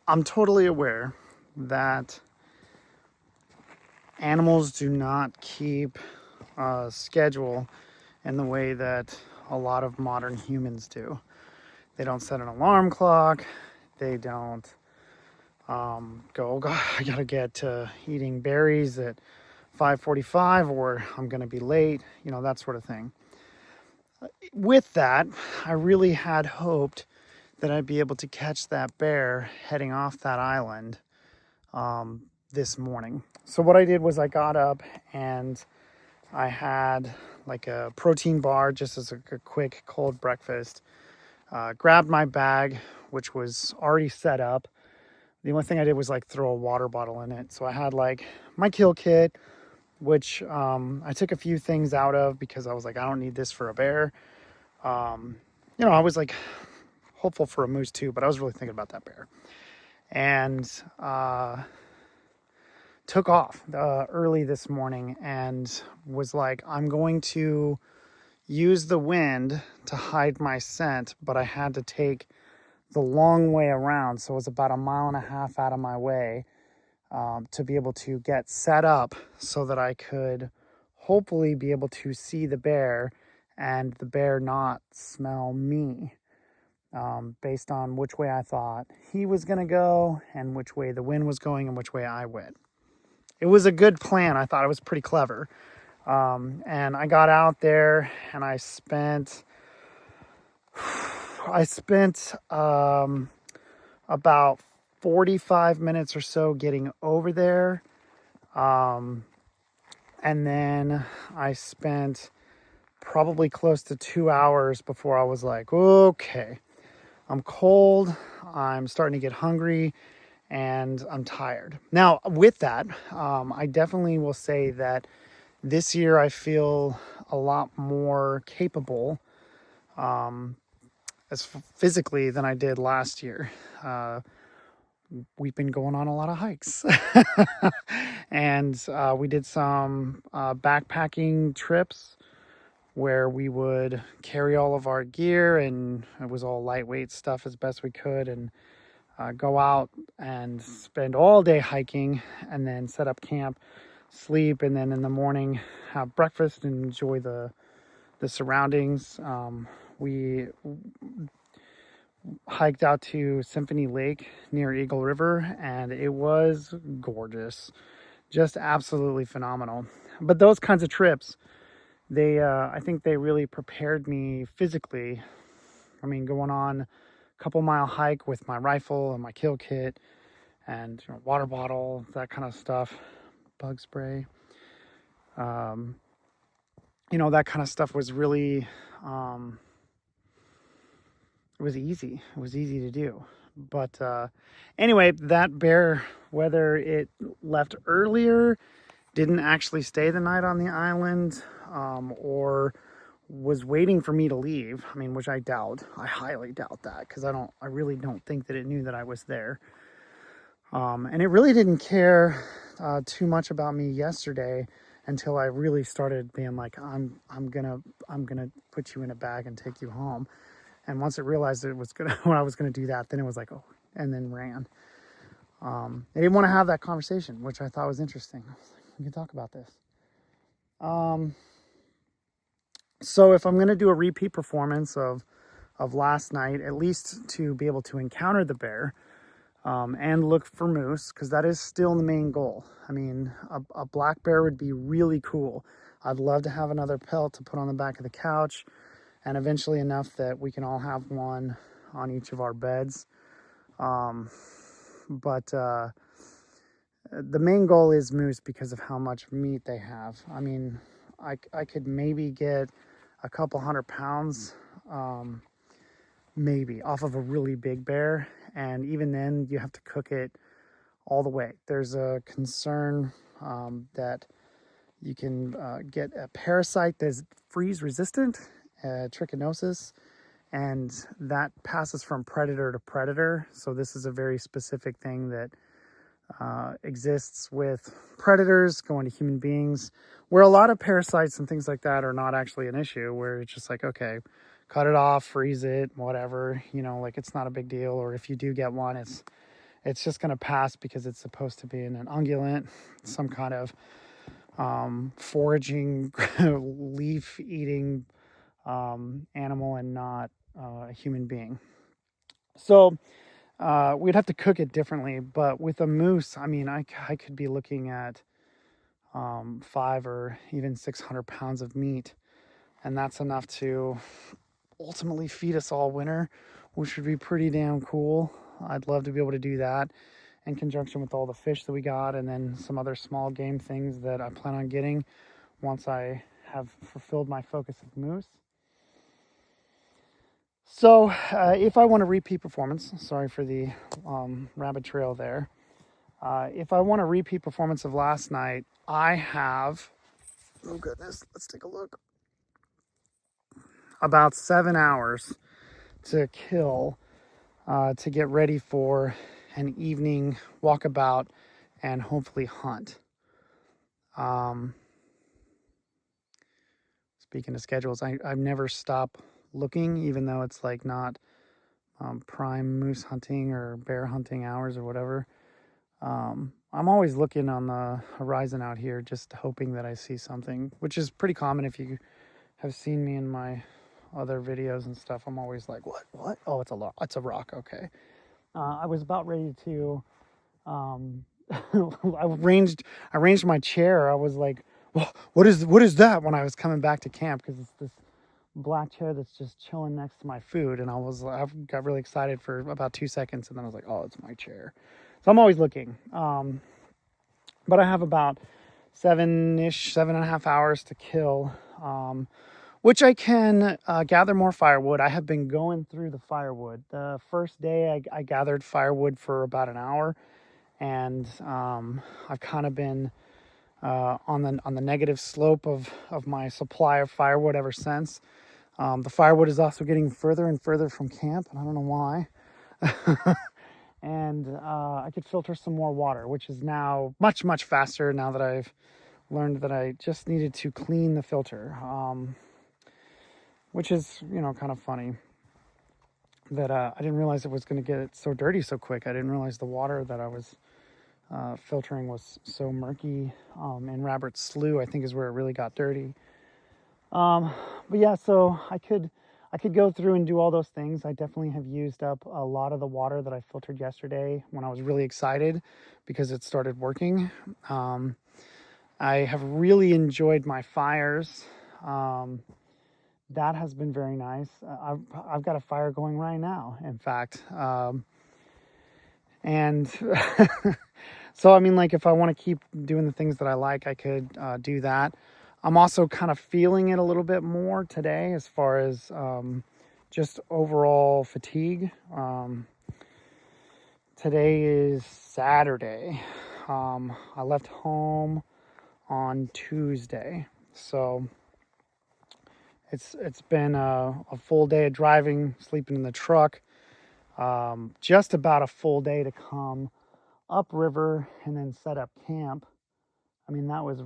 I'm totally aware that animals do not keep a schedule in the way that a lot of modern humans do. They don't set an alarm clock. They don't go, oh God, I gotta get to eating berries at 5:45 or I'm gonna be late, that sort of thing. With that, I really had hoped that I'd be able to catch that bear heading off that island this morning. So what I did was I got up and I had like a protein bar just as a quick cold breakfast. Grabbed my bag, which was already set up. The only thing I did was like throw a water bottle in it. So I had like my kill kit, which I took a few things out of because I was like, I don't need this for a bear. I was like hopeful for a moose too, but I was really thinking about that bear. And took off early this morning and was like, I'm going to use the wind to hide my scent, but I had to take the long way around. So it was about 1.5 miles out of my way to be able to get set up so that I could hopefully be able to see the bear and the bear not smell me, based on which way I thought he was going to go and which way the wind was going and which way I went. It was a good plan. I thought it was pretty clever. And I got out there and I spent about 45 minutes or so getting over there. And then I spent probably close to 2 hours before I was like, okay, I'm cold, I'm starting to get hungry, and I'm tired. Now, with that, I definitely will say that this year I feel a lot more capable as physically than I did last year. We've been going on a lot of hikes. And we did some backpacking trips where we would carry all of our gear, and it was all lightweight stuff as best we could, and go out and spend all day hiking and then set up camp, sleep, and then in the morning have breakfast and enjoy the surroundings. We hiked out to Symphony Lake near Eagle River, and it was gorgeous, just absolutely phenomenal. But those kinds of trips, I think they really prepared me physically. I mean, going on a couple mile hike with my rifle and my kill kit and water bottle, that kind of stuff, bug spray, that kind of stuff was really, it was easy. It was easy to do. But anyway, that bear, whether it left earlier, didn't actually stay the night on the island, or was waiting for me to leave. I mean, which I doubt. I highly doubt that because I really don't think that it knew that I was there. And it really didn't care too much about me yesterday until I really started being like, I'm gonna put you in a bag and take you home. And once it realized it was gonna when I was gonna do that, then it was like, oh, and then ran. They didn't want to have that conversation, which I thought was interesting. I was like, we can talk about this. So if I'm gonna do a repeat performance of last night, at least to be able to encounter the bear, and look for moose, because that is still the main goal. I mean, a black bear would be really cool. I'd love to have another pelt to put on the back of the couch, and eventually enough that we can all have one on each of our beds. But the main goal is moose because of how much meat they have. I mean, I could maybe get a couple 100 pounds, maybe, off of a really big bear. And even then, you have to cook it all the way. There's a concern that you can get a parasite that's freeze resistant, trichinosis, and that passes from predator to predator. So this is a very specific thing that exists with predators going to human beings, where a lot of parasites and things like that are not actually an issue, where it's just like, okay, cut it off, freeze it, whatever, like it's not a big deal. Or if you do get one, it's it's just going to pass because it's supposed to be an ungulate, some kind of foraging, leaf eating animal, and not a human being. So we'd have to cook it differently. But with a moose, I mean, I could be looking at 5 or even 600 pounds of meat, and that's enough to ultimately feed us all winter, which would be pretty damn cool. I'd love to be able to do that in conjunction with all the fish that we got, and then some other small game things that I plan on getting once I have fulfilled my focus of moose. So if I want a repeat performance, sorry for the rabbit trail there. If I want a repeat performance of last night, I have, oh goodness, let's take a look, about 7 hours to kill to get ready for an evening walkabout and hopefully hunt. Speaking of schedules, I've never stopped looking, even though it's like not prime moose hunting or bear hunting hours or whatever. I'm always looking on the horizon out here, just hoping that I see something, which is pretty common. If you have seen me in my other videos and stuff, I'm always like, what? Oh, it's a rock. Okay. I was about ready to, I arranged my chair. I was like, well, what is that, when I was coming back to camp, because it's this black chair that's just chilling next to my food, and I got really excited for about 2 seconds, and then I was like, oh, it's my chair. So I'm always looking. But I have about 7.5 hours to kill, which I can gather more firewood. I have been going through the firewood. The first day I gathered firewood for about an hour, and I've kind of been on the negative slope of my supply of firewood ever since. The firewood is also getting further and further from camp, and I don't know why. And I could filter some more water, which is now much, much faster now that I've learned that I just needed to clean the filter, which is, kind of funny that I didn't realize it was going to get so dirty so quick. I didn't realize the water that I was filtering was so murky. And Rabbit Slough, I think, is where it really got dirty. But yeah, so I could go through and do all those things. I definitely have used up a lot of the water that I filtered yesterday when I was really excited because it started working. I have really enjoyed my fires. That has been very nice. I've got a fire going right now, in fact. And so, I mean, like, if I want to keep doing the things that I like, I could do that. I'm also kind of feeling it a little bit more today as far as just overall fatigue. Today is Saturday. I left home on Tuesday. So it's been a full day of driving, sleeping in the truck. Just about a full day to come upriver and then set up camp. I mean, it was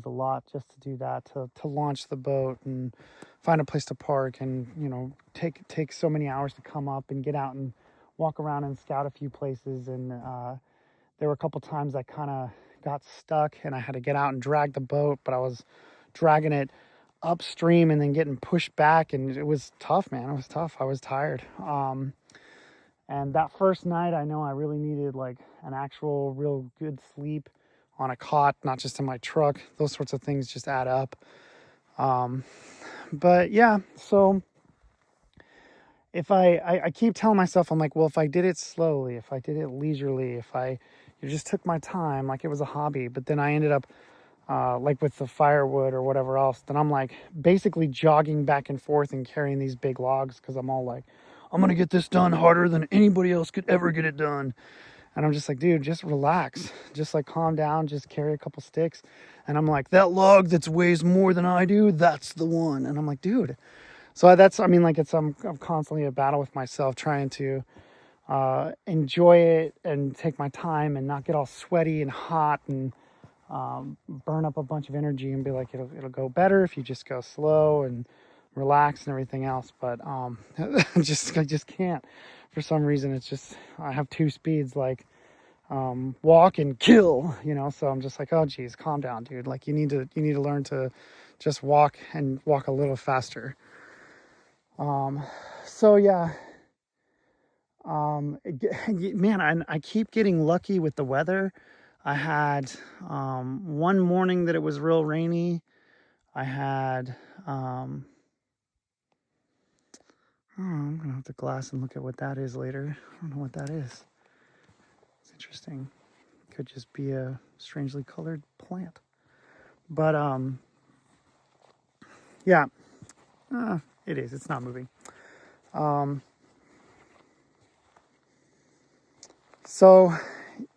a lot just to do that, to launch the boat and find a place to park, and, take so many hours to come up and get out and walk around and scout a few places. And there were a couple times I kind of got stuck and I had to get out and drag the boat, but I was dragging it upstream and then getting pushed back, and it was tough, man. It was tough. I was tired. And that first night, I know I really needed like an actual real good sleep on a cot, not just in my truck. Those sorts of things just add up. But yeah, so if I keep telling myself, I'm like, well, if I did it slowly, if I did it leisurely, if I just took my time, like it was a hobby, but then I ended up like with the firewood or whatever else, then I'm like basically jogging back and forth and carrying these big logs because I'm all like, I'm going to get this done harder than anybody else could ever get it done. And I'm just like, dude, just relax. Just like calm down, just carry a couple sticks. And I'm like, that log that weighs more than I do, that's the one. And I'm like, dude. So I'm constantly a battle with myself trying to enjoy it and take my time and not get all sweaty and hot and burn up a bunch of energy, and be like, it'll go better if you just go slow and relax and everything else. But I just can't. For some reason, it's just, I have two speeds. Like walk and kill, you know. So I'm just like, oh geez, calm down, dude. Like you need to learn to just walk and walk a little faster. So yeah, man, I keep getting lucky with the weather. I had one morning that it was real rainy. I had oh, I'm gonna have to glass and look at what that is later. I don't know what that is. It's interesting. Could just be a strangely colored plant. But yeah, it is. It's not moving. So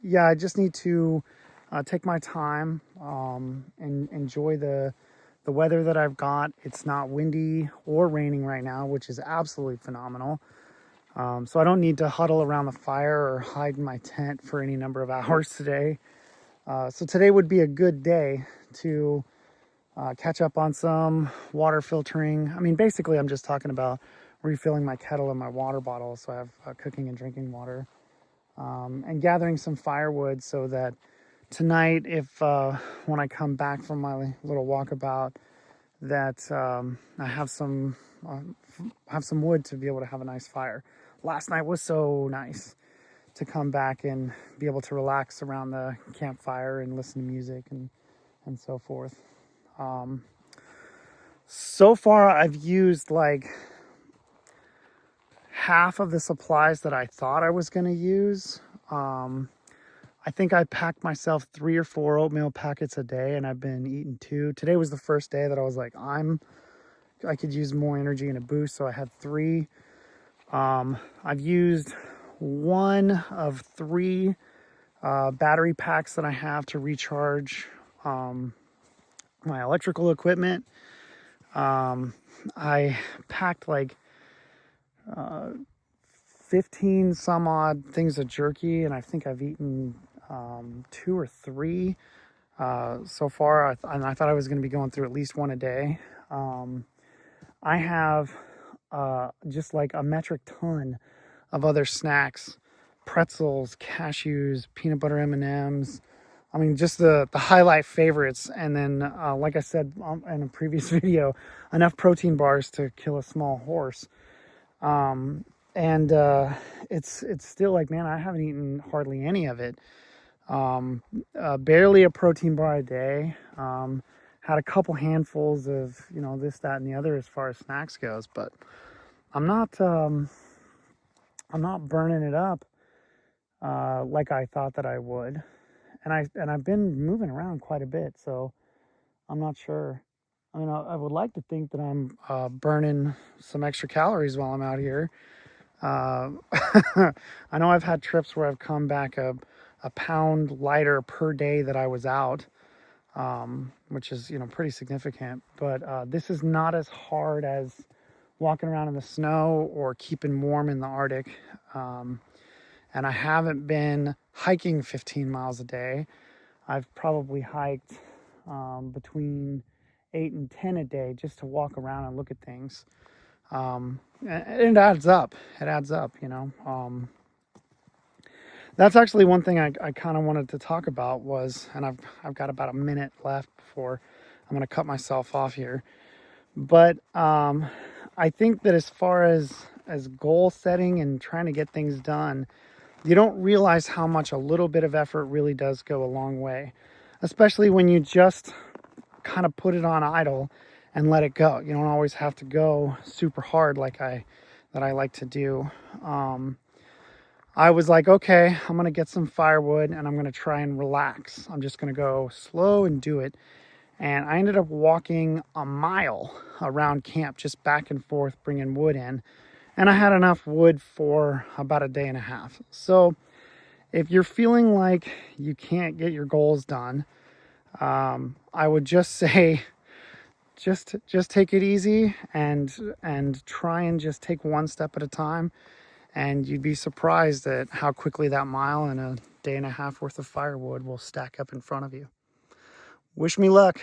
yeah, I just need to take my time and enjoy the weather that I've got. It's not windy or raining right now, which is absolutely phenomenal. So I don't need to huddle around the fire or hide in my tent for any number of hours today. So today would be a good day to catch up on some water filtering. I mean, basically, I'm just talking about refilling my kettle and my water bottle so I have cooking and drinking water, and gathering some firewood so that tonight, if when I come back from my little walkabout, that I have some wood to be able to have a nice fire. Last night was so nice to come back and be able to relax around the campfire and listen to music and so forth. So far, I've used like half of the supplies that I thought I was going to use. I think I packed myself 3 or 4 oatmeal packets a day, and I've been eating 2. Today was the first day that I was like, I could use more energy and a boost, so I had 3. I've used 1 of 3 battery packs that I have to recharge my electrical equipment. I packed like 15 some odd things of jerky, and I think I've eaten 2 or 3 so far. And I thought I was going to be going through at least 1 a day. I have just like a metric ton of other snacks, pretzels, cashews, peanut butter M&Ms. I mean, just the highlight favorites. And then, like I said in a previous video, enough protein bars to kill a small horse. And it's still like, man, I haven't eaten hardly any of it. Barely a protein bar a day. Had a couple handfuls of, you know, this, that, and the other as far as snacks goes, but I'm not burning it up like I thought that I would. And I've been moving around quite a bit, so I'm not sure. I mean, I would like to think that I'm burning some extra calories while I'm out here. I know I've had trips where I've come back a pound lighter per day that I was out, which is, you know, pretty significant. But this is not as hard as walking around in the snow or keeping warm in the Arctic. And I haven't been hiking 15 miles a day. I've probably hiked between 8 and 10 a day just to walk around and look at things. And it adds up. It adds up, you know. That's actually one thing I kind of wanted to talk about was, and I've got about a minute left before I'm going to cut myself off here. But I think that as far as goal setting and trying to get things done, you don't realize how much a little bit of effort really does go a long way, especially when you just kind of put it on idle and let it go. You don't always have to go super hard like I like to do. I was like, okay, I'm going to get some firewood and I'm going to try and relax. I'm just going to go slow and do it. And I ended up walking a mile around camp, just back and forth, bringing wood in. And I had enough wood for about a day and a half. So if you're feeling like you can't get your goals done, I would just say, just take it easy and try and just take one step at a time. And you'd be surprised at how quickly that mile and a day and a half worth of firewood will stack up in front of you. Wish me luck.